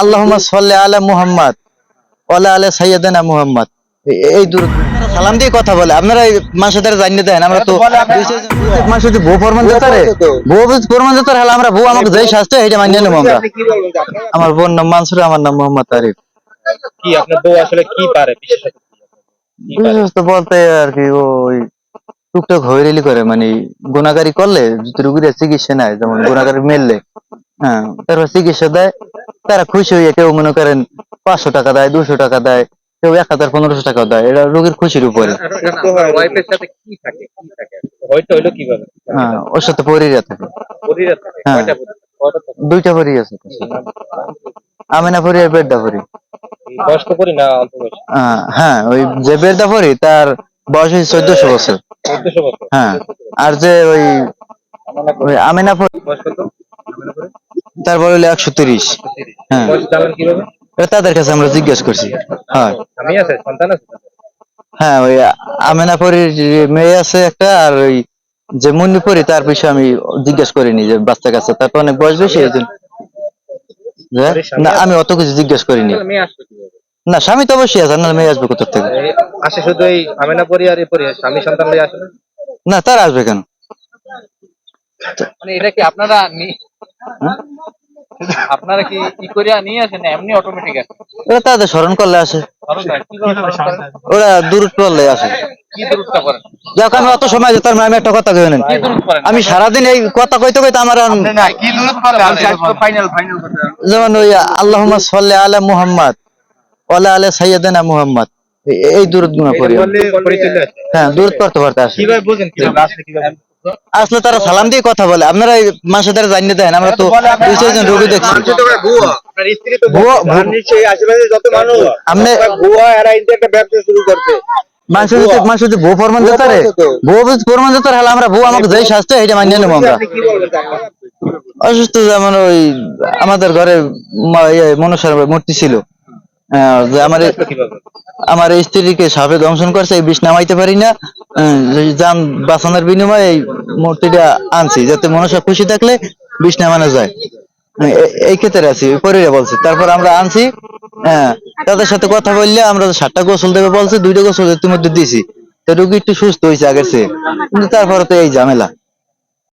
আল্লাহুম্মা সাল্লি আলা মুহাম্মদ ওয়ালা আলা সাইয়্যিদিনা মুহাম্মদ। এই দূরত সালাম দিয়ে কথা বলে আপনারা এই মানুষের দ্বারা জানিয়ে দেন। আমরা তো মানুষ যদি বউ ফরমান দিতে রে বউ ফরমান দিতে হলে আমরা বউ আমাকে যেই শাস্তি এটা মানিয়ে নেবো আমরা। আমার বোন নাম মানসুর, আমার নাম মোহাম্মদ আরিফ। কি আপনার বউ আসলে কি পারে বিশেষত? বিশেষত বলতে আর কি ওই টুকটাক হইরেলি করে, মানে গুণাগারি করলে যদি রুগীরা চিকিৎসা নেয়, যেমন গুণাগারি মেললে হ্যাঁ তারপর চিকিৎসা দেয়, তারা খুশি হয়ে কেউ মনে করেন 500 টাকা দেয়, 200 টাকা দেয়, কেউ 1000-1500 টাকা দেয়, এটা রোগীর খুশির উপরে। ওয়াইফের সাথে কি থাকে কি থাকে হয়তো হইলো কিভাবে? হ্যাঁ ওর সাথে পরিরা থাকে। পরিরা থাকে হ্যাঁ কয়টা পরি? কয়টা থাকে? 2টা পরি আছে তার সাথে। আমিনা পরি আর বেডা পরি। বয়স্ক পরি না অল্প বয়স? হ্যাঁ ওই যে বেডা পরি তার বয়স হচ্ছে 1400 বছর। 1400 বছর। হ্যাঁ আর যে ওই ওই আমিনা পরি বয়স কত? আমিনা পরি? তারপর হলো 130। হ্যাঁ বয়স জানেন কিভাবে? এটা তাদের কাছে আমরা জিজ্ঞেস করছি। হ্যাঁ আমি আছে সন্তান আছে? হ্যাঁ ওই আমিনা পরির মেয়ে আছে একটা, আর ওই যে মুন্নি পরি তার বিষয়ে আমি জিজ্ঞেস করিনি যে বাচ্চা কাছে, তার তো অনেক বয়স বেশি এই জন্য। না আমি অত কিছু জিজ্ঞেস করিনি। মেয়ে আসবে কিভাবে? না স্বামী তো অবশ্যই আছে, না মেয়ে আসবে কোথা থেকে? আসে শুধু এই আমিনা পরি আর এই পরি, স্বামী সন্তান লই আসে না? না তার আসবে কেন? মানে এটা কি আপনারা আপনারা কি ই করিয়া নিয়ে আসেন না এমনি অটোমেটিক আসে? ওরা তাদের স্মরণ করলে আসে, কিভাবে স্মরণ করেন? ওরা দূরত করলে আসে। কি দূরত্ব করেন? যাক আমি অত সময় যেতাম না, আমি একটা কথা কই নেন। কি দূরত্ব করেন? আমি সারাদিন এই কথা কইতে কইতে আমার না কি দূরত্ব করেন? আমি আজকে ফাইনাল করতে। যেমন ওই আল্লাহুম্মা সাল্লি আলা মুহাম্মদ ওয়ালা আলা সাইয়্যিদিনা মুহাম্মদ, এই দূরত গুণা করি। বললে পরি চলে আসে। হ্যাঁ দূরত করতে পারতে আসে। কিভাবে বুঝেন কিভাবে আসলে কিভাবে? আসলে তারা সালাম দিয়ে কথা বলে, আপনারা এই মানুষের দ্বারা জানিয়ে দেন। আমরা তো 2-4 জন রোগী দেখছি। আপনার স্ত্রী তো ভুয়া আর নিশ্চয়ই আশেপাশে যত মানুষ আপনি ভুয়া এরা ইন্ডিয়া একটা ব্যবসা শুরু করছে। মানুষ যদি বউ ফরমান দিতে রে বউ ফরমান দিতে হলে আমরা বউ আমাকে যেই শাস্তি এটা মানিয়ে নেবো আমরা। আপনি কি বলবেন তাকে? অসুস্থ যেমন ওই আমাদের ঘরে মনসার মূর্তি ছিল, যে কিভাবে? আমার স্ত্রীকে সাপে দংশন করছে, এই বিষ নামাইতে পারি না, যান বাঁচানোর বিনিময়ে এই মূর্তিটা আনছি যাতে মনসা খুশি থাকলে বিষ নামানো যায়। এই ক্ষেত্রে আছি পরিরা বলছে, তারপর আমরা আনছি। হ্যাঁ তাদের সাথে কথা বললে আমরা 7টা গোসল দেবে বলছে, 2টা গোসল ইতিমধ্যে দিয়েছি, তো রোগী একটু সুস্থ হয়েছে আগের চেয়ে, কিন্তু তারপরে তো এই ঝামেলা।